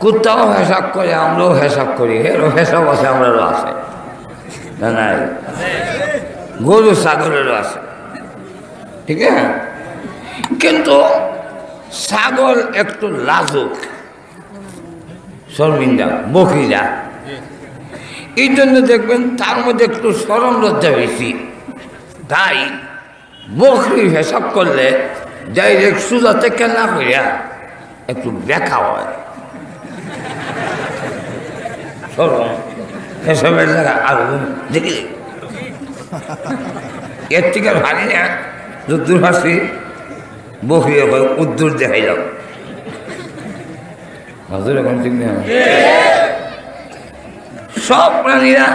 কুত্তাও হেসাব করে, আমরাও হেসাব করি, এরও হেসাব আছে, আমরারও আছে, না নাই? গরু ছাগলেরও আছে, ঠিক আছে? কিন্তু ছাগল একটু লাজুক, শর্মিন্দা, বকরিরা, এই জন্য দেখবেন তার মধ্যে একটু শরম লজ্জা বেশি। তাই বকরি হিসাব করলে ডাইরেক্ট সুজা থেকে না করিয়া একটু দেখা হয়, শরম হেসাবের জায়গা আর দেখি এর থেকে ভাবি না যদ্দূর হাসি বকরি উদ্দূর দেখাইলাম। হাজুর এখন ঠিক না, সব প্রাণীরা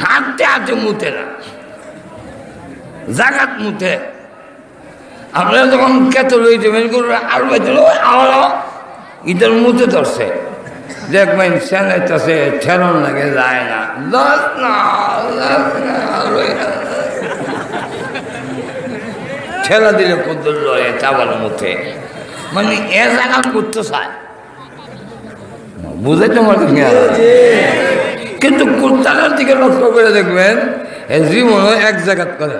হাঁটতে হাঁটতে মুতে না, জাগাত মুতে। আপনারা যখন কেতো লই দেবেন আরো আরো ইদের মুতে ধরছে, দেখবেন স্যানাইতেছে, ঠেলন লাগে, যায় না, ঠেলা দিলে কদ্দুর লয়ে চাবার মুতে, মানে এ জাগাত করতে চায়, বুঝে তোমার কিন্তু কুত্তাটার দিকে লক্ষ্য করে দেখবেন জীবনও এক জায়গাত করে,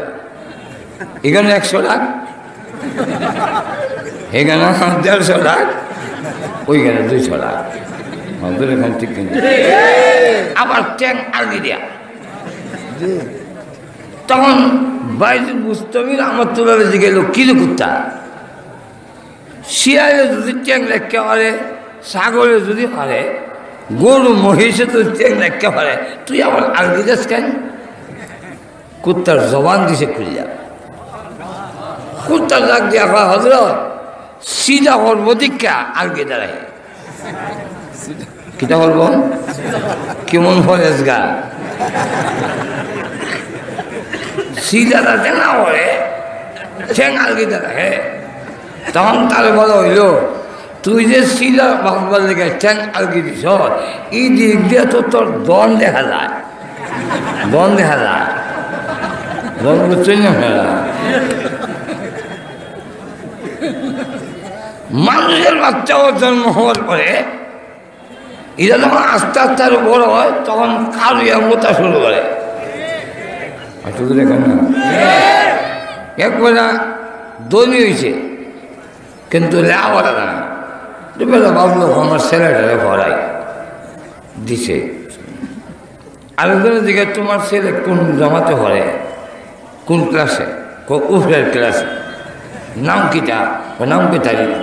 এখানে 100 লাখ, এখানে 150 লাখ, ওইখানে 200 লাখ, এখান ঠিক কিন্তু আবার ট্যাং আলগি দিয়া। তখন বাইরে বুঝতমির আমার তোলার দিকে এলো কিলো কুত্তা, শিয়ালে যদি ট্যাং রেখে পারে, ছাগলে যদি পারে, গরু মহিষে তো ট্যাং রেখে পারে, তুই আবার আলগি যাস কেন? কুত্তার জবান দিছে খুলিয়া, কুত্তার ডাক দিয়া হজরত সিধা করবো দীক্ষা আলগি দাঁড়ায়, কিটা করবো কেমন ফরেজ গা সিধা দাঁড়াতে না করে ঠ্যাং আলগি দাঁড়ায়। তখন তার বলা হইল, তুই যে সিধা ভাববার লেগে ঠ্যাং আলগি দিস, এই দিক দিয়ে তো তোর দন দেখা যায়, দন দেখা যায়, দন বুঝছেন না? মানুষের বাচ্চাও জন্ম হওয়ার পরে এরা যখন আস্তে আস্তে আরো বড় হয়, তখন কালুয়া মোতা শুরু করে। একবেলা দলি হয়েছে, কিন্তু লেওয়ারা না, দুবেলা ভাবলো আমার ছেলেটারে ভরাই দিছে। আরেকজনের দিকে তোমার ছেলে কোন জমাতে ভরে, কোন ক্লাসে, উপরের ক্লাসে, নাম কিটা, ও নাম কে তারি না,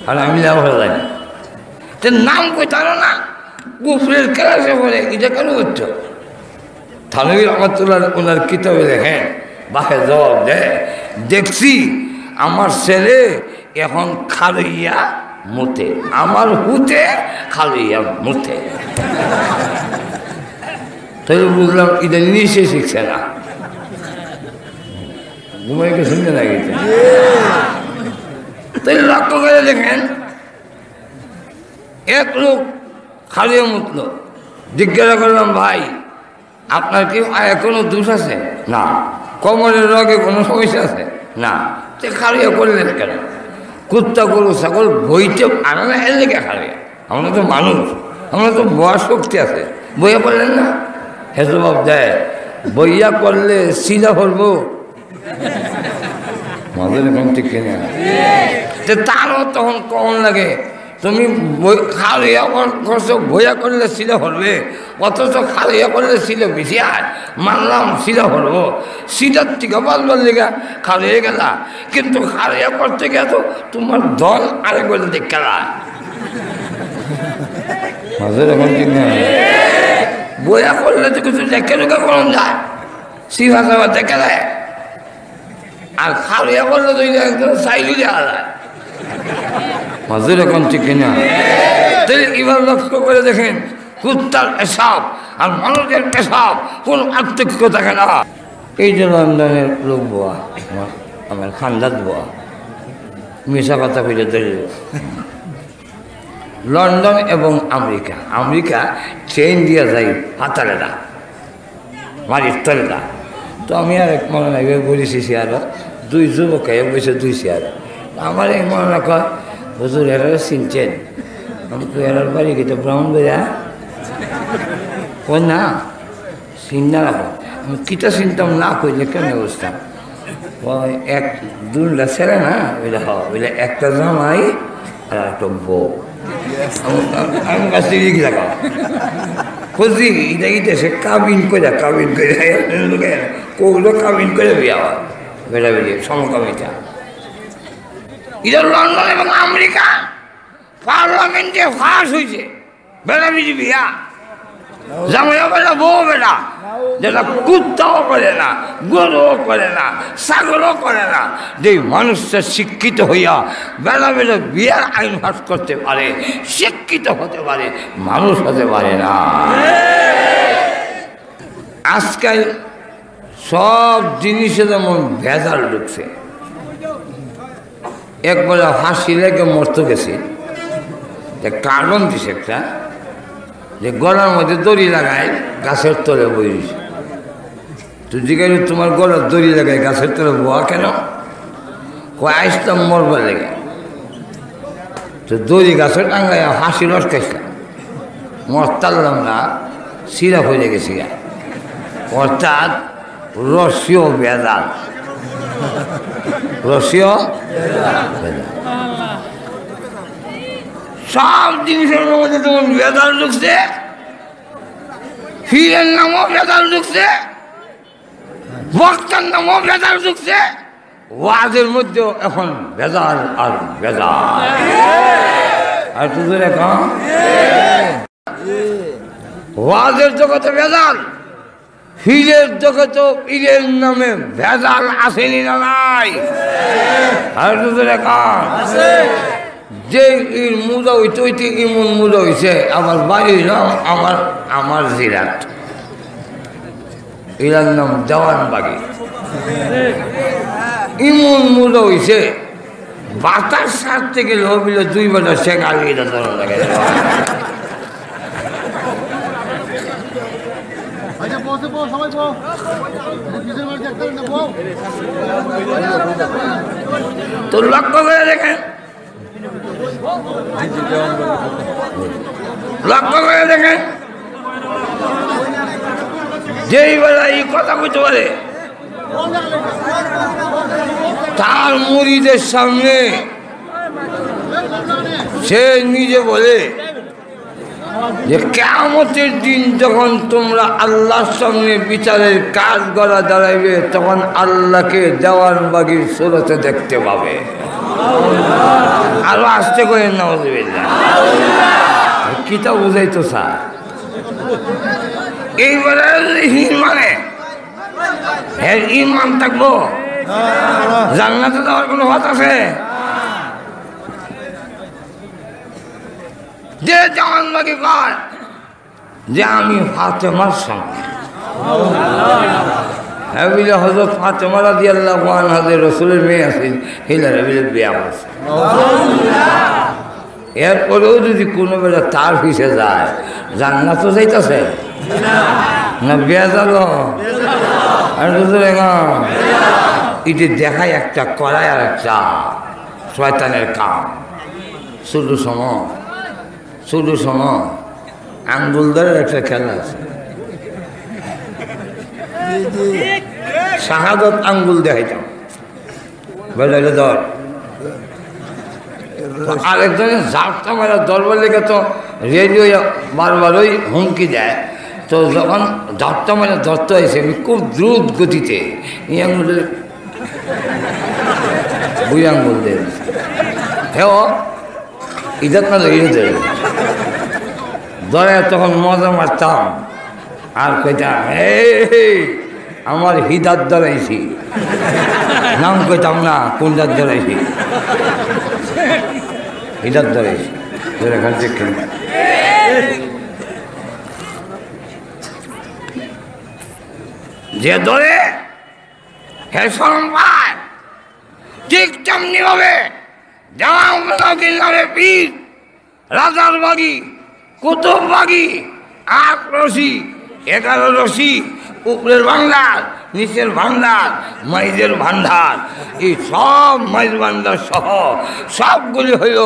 আর আমি লেওয়ারা জানি, নাম কই তারো না, উপরের ক্লাসে ভরে, এটা কেন হচ্ছে? থানবীর রহমাতুল্লাহ ওনার কিতাবে দেখেন, বাহে জবাব দেয়, দেখছি আমার ছেলে এখন খালইয়া মুতে, আমার হুতে খালইয়া মুতে। তাই বুঝলাম এটা নিচে শিখছে না, ঘুমাইকে শুনতে না গেছে। তাই লক্ষ্য করে দেখেন, এক লোক খালিয়া মুতল, জিজ্ঞাসা করলাম ভাই আপনার কি কোনো দোষ আছে? না। কোমরের রোগে কোনো সমস্যা আছে? না। তো খালিয়া করলেন কেন? কুত্তা গরু ছাগল বইতে আনা না, এর লেগে খালিয়া, আমরা তো মানুষ, আমরা তো বয়ার শক্তি আছে, বইয়া করলেন না? হে জবাব দেয়, বইয়া করলে সিধা করবো, আমাদের এখন ঠিক কিনা? তারও তখন কম লাগে, তুমি খালিয়া করছো, বইয়া করলে সিধা করবে, অথচ খালিয়া করলে সিধা বেশি আর মানলাম সিধা করবো, সিধার থেকে বাজবার লেগা খালিয়ে গেলা, কিন্তু খালিয়া করতে গেলে তো তোমার দল আরেক বলে দেখলা, এখন ঠিক না? বইয়া করলে তো কিছু দেখে ঢুকে করুন যায়, সিধা সাবা দেখে দেয়, আর খালিয়া করলে তো একদম চাইলে দেওয়া যায়, মাজুর এখন ঠিক কিনা? এবার লক্ষ্য করে দেখেন, কুত্তার পেশাব আর মানুষের পেশাব কোন পার্থক্য থাকে না। এই যে লন্ডনের লোক বোয়া, আমার খান্দাত বোয়া, মিশা কথা কইলে ধরে, লন্ডন এবং আমেরিকা, আমেরিকা ট্রেন দিয়ে যাই হাতারে না, বাড়ির তলে না। তো আমি আর এক মনে নাই বলেছি, আর 2 যুবক বসে 2 চেয়ার, আমার এক মনে কয় হুজুর এরা চিনছেন? আমি তো এরার বাড়ি কিন্তু ব্রাহ্মণ বেড়া কই না চিন্তা রাখো। আমি কিটা চিনতাম না কইলে কেন বুঝতাম? ওই এক দুটা ছেলে না ওইটা ওইটা একটা জামাই আর একটা বউ। আমি কাছ থেকে কি রাখা খুঁজি এটা দেশে কাবিন করে কৌলো কাবিন করে বিয়া হয় বেড়া বেরিয়ে সমকামিতা। এটা লন্ডন এবং আমেরিকা পার্লামেন্টে ফাঁস হয়েছে বেড়া বেরি বিয়া। জামাইও বেটা বউ বেটা, যেটা কুত্তাও করে না, গরুও করে না, ছাগলও করে না। যে মানুষটা শিক্ষিত হইয়া বেলা বেলা বিয়ার আইন পাস করতে পারে, শিক্ষিত হতে পারে, মানুষ হতে পারে না। আজকাল সব জিনিসে যেমন ভেজাল ঢুকছে। একবার হাসি লেগে মরতে গেছে, কারণ দিছে একটা যে গলার মধ্যে দড়ি লাগায় গাছের তলে বই দিছে। তুই জিজ্ঞাসা তোমার গলার দড়ি লাগায় গাছের তলে বোয়া কেন? আসতাম মরবার লেগে। তো দড়ি গাছের টাঙ্গায় হাসি লটকাইছিলাম, মরতারলাম না, সিরাপ হয়ে গেছি। অর্থাৎ রসিও বেদাল, রসিও সব জিনিসের মধ্যে যেমন বেদাল ঢুকছে, ফিরের নামও বেদাল ঢুকছে, বক্তার নামও বেদাল ঢুকছে, ওয়াজের মধ্যেও এখন বেদাল আর বেদাল। আর তুই এখন ওয়াজের জগতে বেদাল, ফিরের জগতে পীরের নামে ভেজাল আসেনি না নাই? আর তুই এখন যে মুদা হইতে হইতে ইমন মুদা হয়েছে। আমার বাড়ির নাম আমার জিরাট, এরার নাম দেওয়ানবাগি। ইমন মুদা হয়েছে, বাতাস ছাড়তে গেলে হবিলে 2 বেলা সে গালিটা ধরা লাগে। তো লক্ষ্য করে দেখেন, লক্ষ্য করে দেখেন, যেই বেলা এই কথা কইতে পারে তার মুরিদের সামনে সে নিজে বলে যে কিয়ামতের দিন যখন তোমরা আল্লাহর সামনে বিচারের কাজ গড়া দাঁড়াইবে তখন আল্লাহকে দেওয়ানবাগির সুরতে দেখতে পাবে। আরো আসতে করেন না, কিতা বুঝাইতো স্যার? এইবারে মানে হ্যাঁ ইমান থাকবো, জান্নাতে যাওয়ার কোনো হাত আছে? যে জাহান্নামী কয় যে আমি ফাতেমার সঙ্গে হযরত ফাতেমা রাদিয়াল্লাহু আনহা রাসূলের মেয়ে আছেন, হিলারে বিলে বিয়া করছে। এরপরেও যদি কোনো বেলা তার পিছে যায় জান্নাত যাইতেছে না বিয়া গেল? আর এটি দেখায় একটা করায় আর একটা শয়তানের কাম। শুধু সময় আঙ্গুল ধরে একটা খেলা আছে, শাহাদত আঙ্গুল দেখাইতাম বেলাইলে ধর, আরেকজনের ঝাপটা মারা দরবার লেগে তো রেডিও বারবারই হুমকি দেয়। তো যখন ঝাপটা মারা ধরতে হয়েছে আমি খুব দ্রুত গতিতে এই আঙ্গুলের বুই আঙ্গুল দেয় হ্যাঁ ইজাত না ধরে ধরে তখন মজা মারতাম আর কইতাম এই আমার হিদাত ধরাইছি, নাম কইতাম না কোন দাঁত ধরাইছি, হিদাত ধরাইছি। যে ধরে হে শরম পায় ঠিক তেমনি ভাবে দেওয়ানবাগি পীর, রাজার বাগি, কুতুব বাগি, 8 রশি, 11 রশি, উপরের ভান্ডার, নিচের ভান্ডার, মাইজের ভান্ডার, এই সব মাইজ ভান্ডার সহ সবগুলি হইল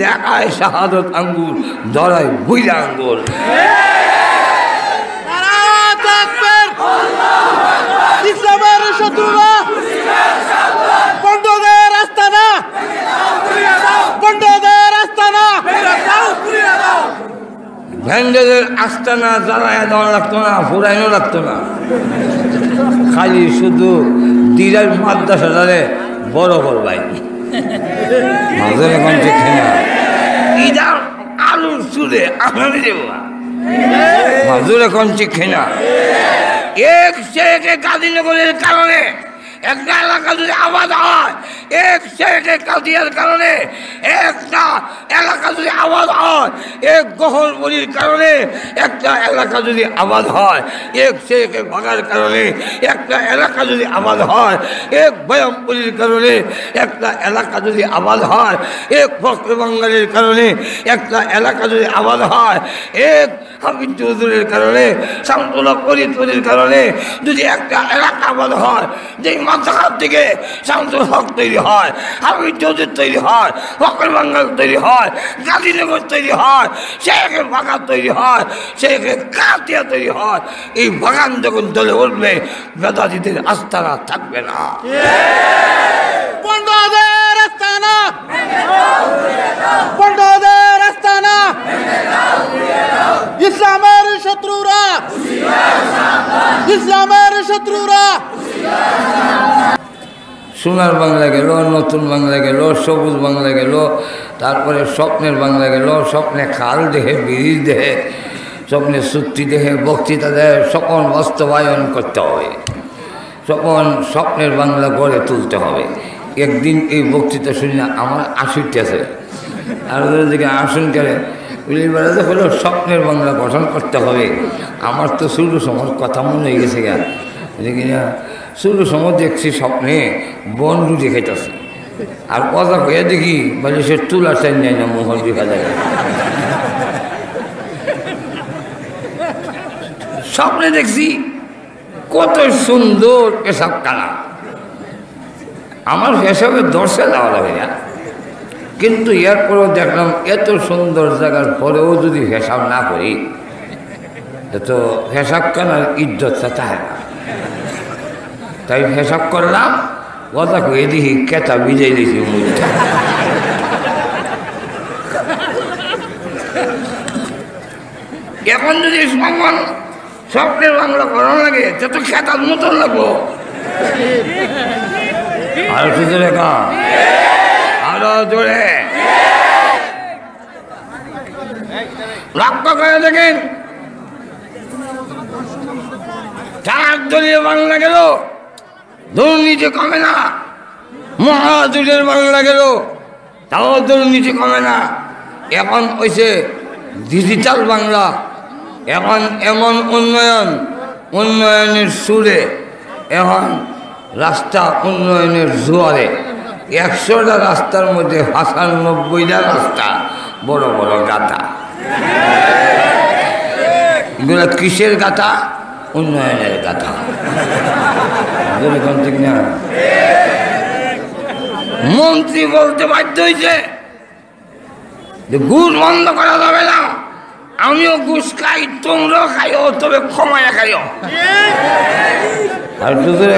দেখায় শাহাদত আঙ্গুর, ধরায় বুইরা আঙ্গুর। ইসলামের শত্রুরা বন্ধদের আস্তানা, বন্ধদের আস্তানা, ভ্যান্ডেলের আস্তানা জ্বালায় দেওয়া লাগতো না, ফুরাইনও লাগতো না, খালি শুধু দিনের মাদ্রাসাটারে বড় করবাই। মাঝের এখন ঠিক না ইদার আলুর চুলে আসানি দেব না, মাজুর এখন ঠিক না। এক সে একে গাজীনগরের কারণে একটা এলাকা যদি আবাদ হয়, এক সেকে কাদিয়ার কারণে একটা এলাকা যদি আবাদ হয়, এক গহরবলির কারণে একটা এলাকা যদি আবাদ হয়, এক সেকে ভাগার কারণে একটা এলাকা যদি আবাদ হয়, এক বয়ামপুলির কারণে একটা এলাকা যদি আবাদ হয়, এক ফখরে বাঙ্গালির কারণে একটা এলাকা যদি আবাদ হয়, এক হাবিব চৌধুরীর কারণে, শামসুল্লাহ ফরিদপুরের কারণে যদি একটা এলাকা আবাদ হয়, যে মাথাঘাট থেকে শামসুল হক তৈরি হয়, হাবিব চৌধুরী তৈরি হয়, ফখরে বাঙ্গাল তৈরি হয়, গাজীনগর তৈরি হয়, শেখের বাগান তৈরি হয়, শেখের কাতিয়া তৈরি হয়, এই বাগান যখন চলে উঠবে বেদাতিদের আস্থানা থাকবে না। বন্ধদের আস্তানা, বন্ধদের আস্তানা, ইসলামের শত্রুরা, ইসলামের শত্রুরা। সোনার বাংলা গেল, নতুন বাংলা গেল, সবুজ বাংলা গেল, তারপরে স্বপ্নের বাংলা গেল, স্বপ্নে খাল দেহে, ব্রিজ দেহে, স্বপ্নে চুক্তি দেহে, বক্তৃতা দেহে, স্বপ্ন বাস্তবায়ন করতে হবে, স্বপ্নের বাংলা গড়ে তুলতে হবে। একদিন এই বক্তৃতা শুনি না আমার আসিতে আছে, আর দিকে আসুন করে বেড়াতে হলো স্বপ্নের বাংলা গঠন করতে হবে। আমার তো শুরু সময় কথা মনে হয়ে গেছে গা, দেখি না শুরু সময় দেখছি স্বপ্নে বন রুটি খাইতেছে, আর কথা হয়ে দেখি বলে সে তুলা চাই নেয় না, মোহন দেখা যায়। স্বপ্নে দেখছি কত সুন্দর পেশাব কানা, আমার পেশাবের দর্শে যাওয়া লাগে না, কিন্তু এরপরেও দেখলাম এত সুন্দর জায়গার পরেও যদি পেশাব না করি তো পেশাব কানার ইজ্জতটা থাকে না। তাই পেশাব করলাম, কথা কয়ে দেখি কেতা বিজয় দিয়েছি মুখটা। এখন যদি স্বপ্নের বাংলা করানো লাগে তত খেতার মতন লাগবো। আরো শুধু রেখা, আরো জোরে লক্ষ্য করে দেখেন, 4 দলীয় বাংলা গেল, দুর্নীতি কমে না। মহাজোটের বাংলা গেল, তাও দুর্নীতি কমে না। এখন হয়েছে ডিজিটাল বাংলা, এখন এমন উন্নয়নের সুরে, এখন রাস্তা উন্নয়নের জোয়ারে, 100টা রাস্তার মধ্যে 95টা রাস্তা বড় বড় গাথা। এগুলো কিসের গাথা? উন্নয়নের গাথা। ঠিক না? মন্ত্রী বলতে বাধ্য হয়েছে যে ঘুষ বন্ধ করা যাবে না, আমিও ঘুষ খাই, তোমরাও খাইও, তবে ক্ষমায় খাইও। আর দুধের